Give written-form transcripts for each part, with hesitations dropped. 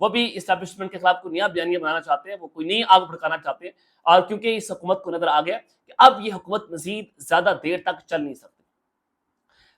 وہ بھی اسٹیبلشمنٹ کے خلاف کوئی نیا بیانیہ بنانا چاہتے ہیں, وہ کوئی نئی آگ بھڑکانا چاہتے ہیں, اور کیونکہ اس حکومت کو نظر آ گیا کہ اب یہ حکومت مزید زیادہ دیر تک چل نہیں سکتی.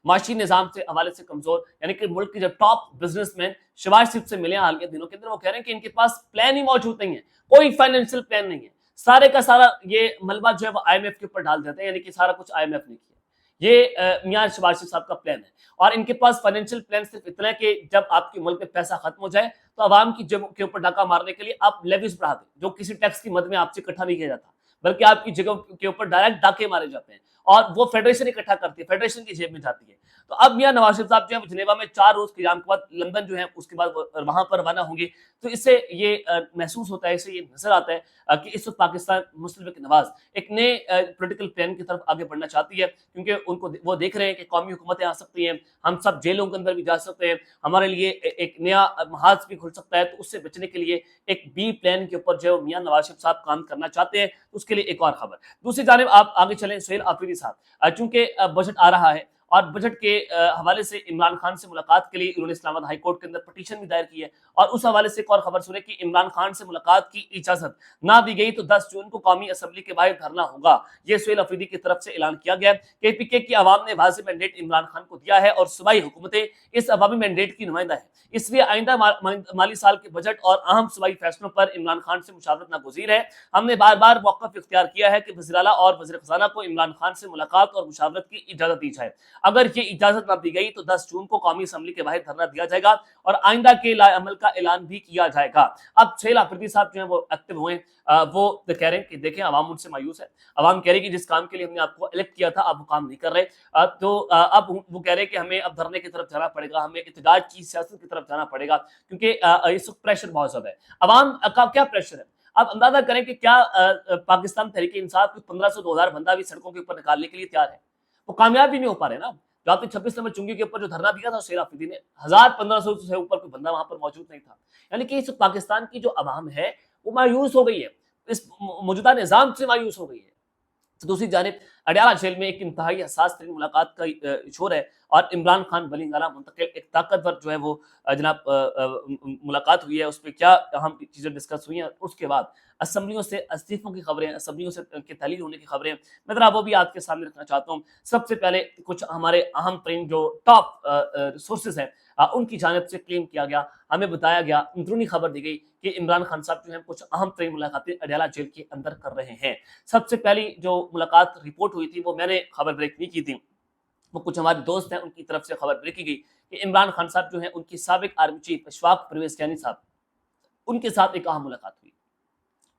معاشی نظام سے حوالے سے کمزور, یعنی کہ ملک کے جو ٹاپ بزنس مین شہباز شریف سے ملے حالیہ دنوں کے اندر, وہ کہہ رہے ہیں کہ ان کے پاس پلان ہی موجود نہیں ہے, کوئی فائنینشیل پلان نہیں ہے, سارے کا سارا یہ ملبہ جو ہے وہ آئی ایم ایف کے اوپر ڈال دیتے ہیں, یعنی کہ سارا کچھ آئی ایم ایف نے کیا. یہ میاں شہباز شریف صاحب کا پلان ہے, اور ان کے پاس فائنینشیل پلان صرف اتنا ہے کہ جب آپ کے ملک میں پیسہ ختم ہو جائے تو عوام کی جگہوں کے اوپر ڈاکہ مارنے کے لیے آپ لیویز بڑھا دیں, جو کسی ٹیکس کی مد میں آپ سے اکٹھا نہیں کیا جاتا, بلکہ آپ کی جگہوں کے اوپر ڈائریکٹ ڈاکے مارے جاتے ہیں, اور وہ فیڈریشن اکٹھا کرتی ہے, فیڈریشن کی جیب میں جاتی ہے. تو اب میاں نواز شریف صاحب جو ہے جنیوا میں 4 روز قیام کے بعد لندن جو ہے اس کے بعد وہاں پر روانہ ہوں گے. تو اس سے یہ محسوس ہوتا ہے, اس سے یہ نظر آتا ہے کہ اس وقت پاکستان مسلم لیگ نواز ایک نئے پولیٹیکل پلان کی طرف آگے بڑھنا چاہتی ہے, کیونکہ ان کو وہ دیکھ رہے ہیں کہ قومی حکومتیں آ سکتی ہیں, ہم سب جیلوں کے اندر بھی جا سکتے ہیں, ہمارے لیے ایک نیا محاذ بھی کھل سکتا ہے. تو اس سے بچنے کے لیے ایک بی پلان کے اوپر جو میاں نواز شریف صاحب کام کرنا چاہتے ہیں. اس کے لیے ایک اور خبر, دوسری جانب آپ آگے چلیں, سہیل آفریدی صاحب چونکہ بجٹ آ رہا ہے, اور بجٹ کے حوالے سے عمران خان سے ملاقات کے لیے انہوں نے اسلام آباد ہائی کورٹ کے اندر پٹیشن بھی دائر کی ہے, اور اس حوالے سے ایک اور خبر سنیں کہ عمران خان سے ملاقات کی اجازت نہ دی گئی تو 10 جون کو قومی اسمبلی کے باہر دھرنا ہوگا. یہ سہیل آفریدی کی طرف سے اعلان کیا گیا. کے پی کے کی عوام نے واضح مینڈیٹ عمران خان کو دیا ہے, اور صوبائی حکومتیں اس عوامی مینڈیٹ کی نمائندہ ہیں, اس لیے آئندہ مالی سال کے بجٹ اور اہم صوبائی فیصلوں پر عمران خان سے مشاورت ناگزیر ہے. ہم نے بار بار موقف اختیار کیا ہے کہ وزیر اعلیٰ اور وزیر خزانہ کو عمران خان سے ملاقات اور مشاورت کی اجازت دی جائے. اگر یہ اجازت نہ دی گئی تو 10 جون کو قومی اسمبلی کے باہر دھرنا دیا جائے گا, اور آئندہ کے لائے عمل کا اعلان بھی کیا جائے گا. اب سہیل آفریدی صاحب جو ہیں وہ ایکٹیو ہوئے, وہ کہہ رہے ہیں کہ دیکھیں عوام ان سے مایوس ہے, عوام کہہ رہی ہے کہ جس کام کے لیے ہم نے آپ کو الیکٹ کیا تھا آپ وہ کام نہیں کر رہے. تو اب وہ کہہ رہے ہیں کہ ہمیں اب دھرنے کی طرف جانا پڑے گا, ہمیں احتجاج کی سیاست کی طرف جانا پڑے گا, کیونکہ اس وقت پریشر بہت زیادہ ہے. عوام کا کیا پریشر ہے, آپ اندازہ کریں کہ کیا پاکستان تحریک انصاف کی 1500-2000 بندہ بھی سڑکوں کے اوپر نکالنے کے لیے تیار ہے, وہ کامیاب بھی نہیں ہو پا رہے نا. جو آپ نے 26 نمبر چنگی کے اوپر جو دھرنا دیا تھا سہیل آفریدی نے, 1500 سے اوپر کوئی بندہ وہاں پر موجود نہیں تھا. یعنی کہ اس پاکستان کی جو عوام ہے وہ مایوس ہو گئی ہے, اس موجودہ نظام سے مایوس ہو گئی ہے. تو دوسری جانب اڈیالہ جیل میں ایک انتہائی حساس ترین ملاقات کا شور ہے, اور عمران خان بلنگالہ منتقل ایک طاقتور جو ہے وہ جناب ملاقات ہوئی ہے. اس پہ کیا اہم چیزیں ڈسکس ہوئی ہیں, اس کے بعد اسمبلیوں سے استعفوں کی خبریں, اسمبلیوں سے کے تحلیل ہونے کی خبریں, میں ذرا وہ بھی آپ کے سامنے رکھنا چاہتا ہوں. سب سے پہلے کچھ ہمارے اہم ترین جو ٹاپ سورسز ہیں ان کی جانب سے کلیم کیا گیا, ہمیں بتایا گیا, اندرونی خبر دی گئی کہ عمران خان صاحب جو ہیں کچھ اہم ترین ملاقاتیں اڈیالہ جیل کے اندر کر رہے ہیں. سب سے پہلی جو ملاقات رپورٹ ہوئی تھی وہ میں نے خبر بریک نہیں کی تھی, وہ کچھ ہمارے دوست ہیں ان کی طرف سے خبر بریک کی گئی کہ عمران خان صاحب جو ہیں ان کی سابق آرمی چیف اشفاق پرویز کینی صاحب, ان کے ساتھ ایک اہم ملاقات ہوئی,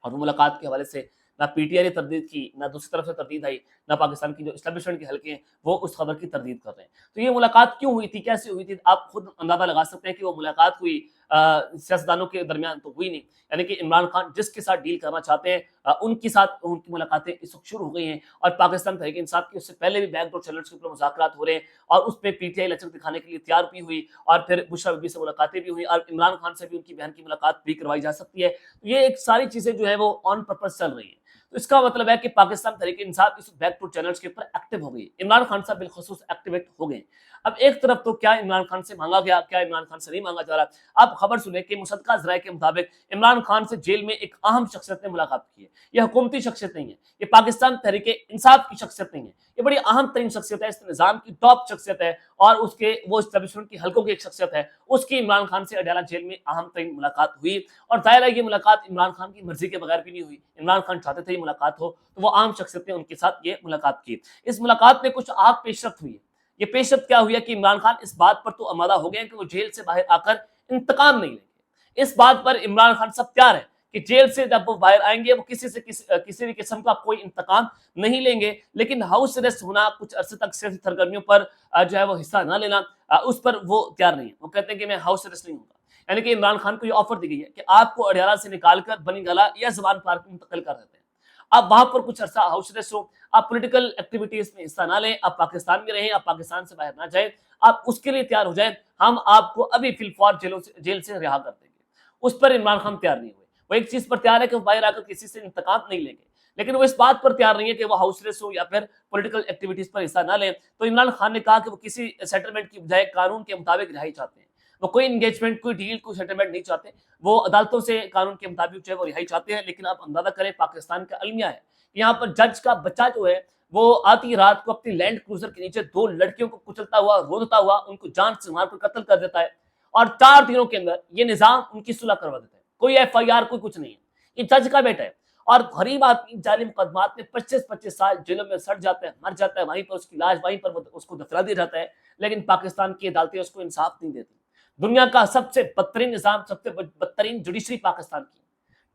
اور وہ ملاقات کے حوالے سے نہ پی ٹی آئی نے تردید کی, نہ دوسری طرف سے تردید آئی, نہ پاکستان کی جو اسٹیبلشمنٹ کے حلقے ہیں وہ اس خبر کی تردید کر رہے ہیں. تو یہ ملاقات کیوں ہوئی تھی, کیسے ہوئی تھی, آپ خود اندازہ لگا سکتے ہیں کہ وہ ملاقات ہوئی سیاستدانوں کے درمیان تو ہوئی نہیں. یعنی کہ عمران خان جس کے ساتھ ڈیل کرنا چاہتے ہیں ان کے ساتھ ان کی ملاقاتیں اس وقت شروع ہو گئی ہیں, اور پاکستان تحریک انصاف کی اس سے پہلے بھی بیک ڈور چینلز کے اوپر مذاکرات ہو رہے ہیں, اور اس پہ پی ٹی آئی لچک دکھانے کے لیے تیار بھی ہوئی, اور پھر بشرا بی بی سے ملاقاتیں بھی ہوئی, اور عمران خان سے بھی ان کی بہن کی ملاقات بھی کروائی جا سکتی ہے. تو یہ ایک ساری چیزیں جو ہے وہ آن پرپز چل رہی ہیں. تو اس کا مطلب ہے کہ پاکستان تحریک انصاف اس بیک ٹو چینلز کے اوپر ایکٹیو ہو گئی, عمران خان صاحب بالخصوص ایکٹیویٹ ہو گئے. اب ایک طرف تو کیا عمران خان سے مانگا گیا, کیا عمران خان سے نہیں مانگا جا رہا. آپ خبر سنیں کہ مصدقہ ذرائع کے مطابق عمران خان سے جیل میں ایک اہم شخصیت نے ملاقات کی ہے. یہ حکومتی شخصیت نہیں ہے, یہ پاکستان تحریک انصاف کی شخصیت نہیں ہے, یہ بڑی اہم ترین شخصیت ہے, اس نظام کی ٹاپ شخصیت ہے, اور اس کے وہ اسٹیبلشمنٹ کی حلقوں کی ایک شخصیت ہے. اس کی عمران خان سے اڈیالہ جیل میں اہم ترین ملاقات ہوئی, اور ظاہر ہے یہ ملاقات عمران خان کی مرضی کے بغیر بھی نہیں ہوئی. عمران خان چاہتے تھے یہ ملاقات ہو, تو وہ عام شخصیت نے ان کے ساتھ یہ ملاقات کی. اس ملاقات میں کچھ اہم پیش رفت ہوئی ہے. یہ پیش رفت کیا ہوئی ہے کہ عمران خان اس بات پر تو آمادہ ہو گئے ہیں کہ وہ جیل سے باہر آ کر انتقام نہیں لیں گے. اس بات پر عمران خان سب تیار ہیں کہ جیل سے جب وہ باہر آئیں گے وہ کسی بھی قسم کا کوئی انتقام نہیں لیں گے, لیکن ہاؤس اریسٹ ہونا, کچھ عرصے تک سیاسی سرگرمیوں پر جو ہے وہ حصہ نہ لینا, اس پر وہ تیار نہیں ہے. وہ کہتے ہیں کہ میں ہاؤس اریسٹ نہیں ہوں گا. یعنی کہ عمران خان کو یہ آفر دی گئی ہے کہ آپ کو اڈیالہ سے نکال کر بلنگالہ یا زبان پارک منتقل کر دیتے ہیں, آپ وہاں پر کچھ عرصہ ہاؤس اریسٹ ہو, آپ پولیٹیکل ایکٹیویٹیز میں حصہ نہ لیں, آپ پاکستان میں رہیں, آپ پاکستان سے باہر نہ جائیں, آپ اس کے لیے تیار ہو جائیں, ہم آپ کو ابھی فی الفور جیل سے رہا کر دیں گے. اس پر عمران خان تیار نہیں ہوئے. وہ ایک چیز پر تیار ہے کہ وہ باہر آ کر کسی سے انتقام نہیں لیں گے, لیکن وہ اس بات پر تیار نہیں ہے کہ وہ ہاؤس اریسٹ ہو یا پھر پولیٹیکل ایکٹیویٹیز پر حصہ نہ لیں. تو عمران خان نے کہا کہ وہ کسی سیٹلمنٹ کی بجائے قانون کے مطابق رہائی چاہتے ہیں. وہ کوئی انگیجمنٹ, کوئی ڈیل, کوئی سیٹلمنٹ نہیں چاہتے. وہ عدالتوں سے قانون کے مطابق جو ہے وہ رہائی چاہتے ہیں. لیکن آپ اندازہ کریں پاکستان کا المیہ ہے کہ یہاں پر جج کا بچہ جو ہے وہ آتی رات کو اپنی لینڈ کروزر کے نیچے 2 لڑکیوں کو کچلتا ہوا, رودتا ہوا ان کو جان سے مار کر قتل کر دیتا ہے, اور 4 دنوں کے اندر یہ نظام ان کی صلح کروا دیتا ہے. کوئی ایف آئی آر, کوئی کچھ نہیں ہے. یہ جج کا بیٹا ہے. اور غریب آدمی جعلی مقدمات میں 25-25 سال جیلوں میں سڑ جاتا ہے, مر جاتا ہے, وہیں پر اس کی لاش وہیں پر اس کو دفنا دیا جاتا ہے. لیکن پاکستان کی عدالتیں اس کو انصاف نہیں دیتی. دنیا کا سب سے بدترین نظام, سب سے بدترین جوڈیشری پاکستان کی,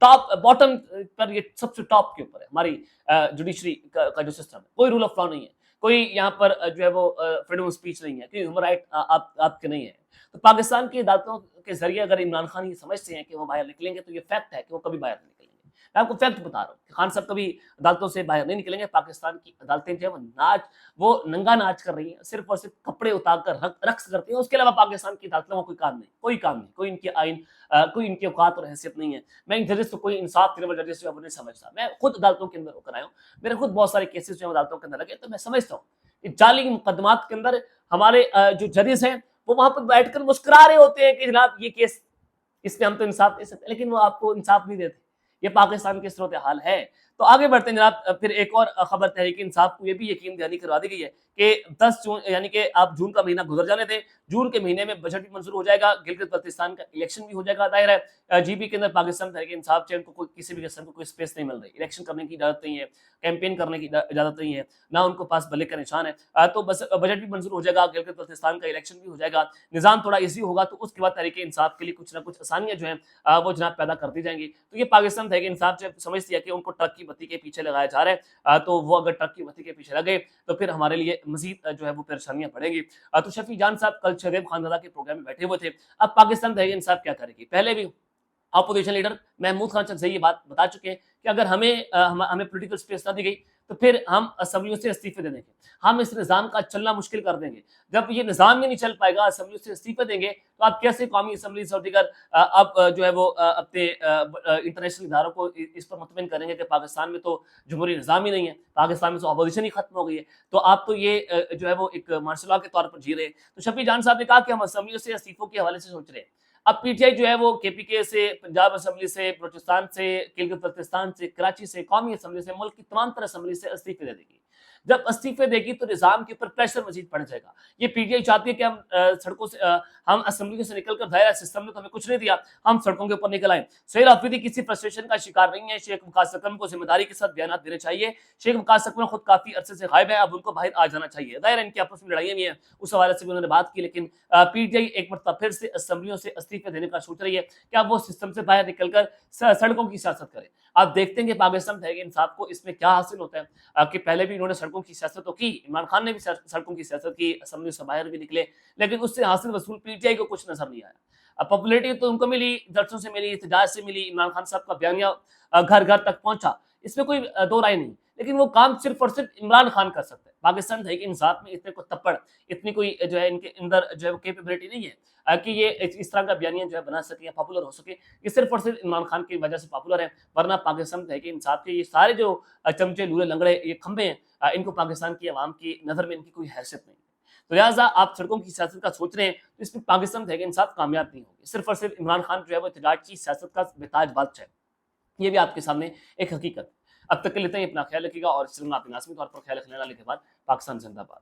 ٹاپ باٹم پر, یہ سب سے ٹاپ کے اوپر ہے ہماری جوڈیشری کا جو سسٹم ہے. کوئی رول آف لا نہیں ہے, کوئی یہاں پر جو ہے وہ فریڈم آف اسپیچ نہیں ہے, کوئی ہیومن رائٹ آپ کے نہیں ہے. تو پاکستان کی عدالتوں کے ذریعے اگر عمران خان یہ سمجھتے ہیں کہ وہ باہر نکلیں گے, تو یہ فیکٹ ہے کہ وہ کبھی باہر نہیں نکلیں گے. میں آپ کو فیکٹ بتا رہا ہوں کہ خان صاحب کبھی عدالتوں سے باہر نہیں نکلیں گے. پاکستان کی عدالتیں جو ہے وہ ننگا ناچ کر رہی ہیں, صرف اور صرف کپڑے اتار کر رقص کرتی ہیں. اس کے علاوہ پاکستان کی عدالتوں کا کوئی کام نہیں, کوئی کام نہیں, کوئی ان کی آئین, کوئی ان کی اوقات اور حیثیت نہیں ہے. میں ان ججز کو کوئی انصاف دینے والے ججز جو ہے وہ نہیں سمجھتا. میں خود عدالتوں کے اندر ہو کر آیا ہوں, میرے خود بہت سارے کیسز جو ہیں عدالتوں کے اندر لگے, تو میں سمجھتا ہوں کہ جعلی مقدمات کے اندر ہمارے جو ججز ہیں وہ وہاں پر بیٹھ کر مسکرا رہے ہوتے ہیں کہ جناب یہ کیس, اس میں ہم تو انصاف دے سکتے ہیں, لیکن وہ آپ کو انصاف نہیں دیتے. یہ پاکستان کی صورتحال ہے. تو آگے بڑھتے ہیں جناب. پھر ایک اور خبر تحریک انصاف کو یہ بھی یقین دہانی کروا دی گئی ہے کہ 10 جون یعنی کہ آپ جون کا مہینہ گزر جانے دیں, جون کے مہینے میں بجٹ بھی منظور ہو جائے گا, گلگت بلتستان کا الیکشن بھی ہو جائے گا. ظاہر ہے جی بی کے اندر پاکستان تحریک انصاف چین کو کسی بھی قسم کو کوئی اسپیس نہیں مل رہی, الیکشن کرنے کی اجازت نہیں ہے, کیمپین کرنے کی اجازت نہیں ہے, نہ ان کو پاس بلے کا نشان ہے. تو بس بجٹ بھی منظور ہو جائے گا, گلگت بلتستان کا الیکشن بھی ہو جائے گا, نظام تھوڑا ایزی ہوگا, تو اس کے بعد تحریک انصاف کے لیے کچھ نہ کچھ آسانیاں جو ہیں وہ جناب پیدا کر دی جائیں گی. تو یہ پاکستان تحریک انصاف جب سمجھتی ہے کہ ان کو ٹرک کی بتی کے پیچھے لگایا جا رہا ہے, تو وہ اگر ٹرک کی بتی کے پیچھے لگے تو پھر ہمارے لیے مزید جو ہے وہ پریشانیاں پڑیں گی. تو شفیع جان صاحب کل شہریب خانزادہ کے پروگرام میں بیٹھے ہوئے تھے. اب پاکستان تحریک انصاف کیا کرے گی؟ پہلے بھی اپوزیشن لیڈر محمود خان صاحب سے یہ بات بتا چکے ہیں کہ اگر ہمیں پولیٹیکل اسپیس نہ دی گئی تو پھر ہم اسمبلیوں سے استعفے دے دیں گے, ہم اس نظام کا چلنا مشکل کر دیں گے. جب یہ نظام میں نہیں چل پائے گا, اسمبلیوں سے استعفے دیں گے, تو آپ کیسے قومی اسمبلی اور دیگر اب جو ہے وہ اپنے انٹرنیشنل اداروں کو اس پر مطمئن کریں گے کہ پاکستان میں تو جمہوری نظام ہی نہیں ہے, پاکستان میں تو اپوزیشن ہی ختم ہو گئی ہے, تو آپ تو یہ جو ہے وہ ایک مارشل لا کے طور پر جی رہے ہیں. تو شفیع جان صاحب نے کہا کہ ہم اسمبلیوں سے استعفوں کے حوالے سے سوچ رہے ہیں. اب پی ٹی آئی جو ہے وہ کے پی کے سے, پنجاب اسمبلی سے, بلوچستان سے, گلگت بلتستان سے, کراچی سے, قومی اسمبلی سے, ملک کی تمام تر اسمبلی سے استعفے دے دے گی. جب استعفے دے گی تو نظام کے اوپر پریشر مزید بڑھ جائے گا. یہ پی ٹی آئی چاہتی ہے کہ ہم سڑکوں سے, ہم اسمبلیوں سے نکل کر, دائرہ سسٹم نے تو ہمیں کچھ نہیں دیا, ہم سڑکوں کے اوپر نکل آئیں. سہیل آفریدی کسی فرسٹریشن کا شکار نہیں ہے. شیخ وقاص اکرم کو ذمہ داری کے ساتھ بیانات دینے چاہیے. شیخ وقاص اکرم خود کافی عرصے سے غائب ہیں, اب ان کو باہر آ جانا چاہیے. ظاہر ہے ان کی آپس میں لڑائیاں بھی ہیں, اس حوالے سے بھی انہوں نے بات کی, لیکن پی ٹی آئی ایک مرتبہ پھر سے اسمبلیوں سے استعفے دینے کا سوچ رہی ہے کہ اب وہ سسٹم سے باہر نکل کر سڑکوں کی سیاست کرے. آپ دیکھتے ہیں کہ پاکستان تحریک انصاف کو اس میں کیا حاصل ہوتا ہے کہ پہلے بھی انہوں نے سڑکوں کی سیاست تو کی, عمران خان نے بھی سڑکوں کی سیاست کی, اسمبلی سے باہر بھی نکلے, لیکن اس سے حاصل وصول پی ٹی آئی کو کچھ نظر نہیں آیا. اب پاپولیرٹی تو ان کو ملی, جلسوں سے ملی, احتجاج سے ملی, عمران خان صاحب کا بیانیہ گھر گھر تک پہنچا, اس میں کوئی دو رائے نہیں, لیکن وہ کام صرف اور صرف عمران خان کر سکتے ہیں. پاکستان تحریک انصاف میں اتنے کو تپڑ, اتنی کوئی جو ہے ان کے اندر جو ہے وہ کیپیبلٹی نہیں ہے کہ یہ اس طرح کا بیانیہ جو ہے بنا سکے یا پاپولر ہو سکے. یہ صرف اور صرف عمران خان کی وجہ سے پاپولر ہے, ورنہ پاکستان تحریک انصاف کے یہ سارے جو چمچے لولے لنگڑے یہ کھمبے ہیں, ان کو پاکستان کی عوام کی نظر میں ان کی کوئی حیثیت نہیں ہے. تو لہٰذا آپ سڑکوں کی سیاست کا سوچ رہے ہیں تو اس میں پاکستان تحریک انصاف کامیاب نہیں ہوگی. صرف اور صرف عمران خان جو ہے وہ احتجاج کی سیاست کا بتاج بادشاہ ہے. یہ بھی آپ کے سامنے ایک حقیقت. اب تک کے لیے اپنا خیال رکھیے گا, اور اس سے آپ ناظرین طور پر خیال رکھنے والے کے بعد پاکستان زندہ باد.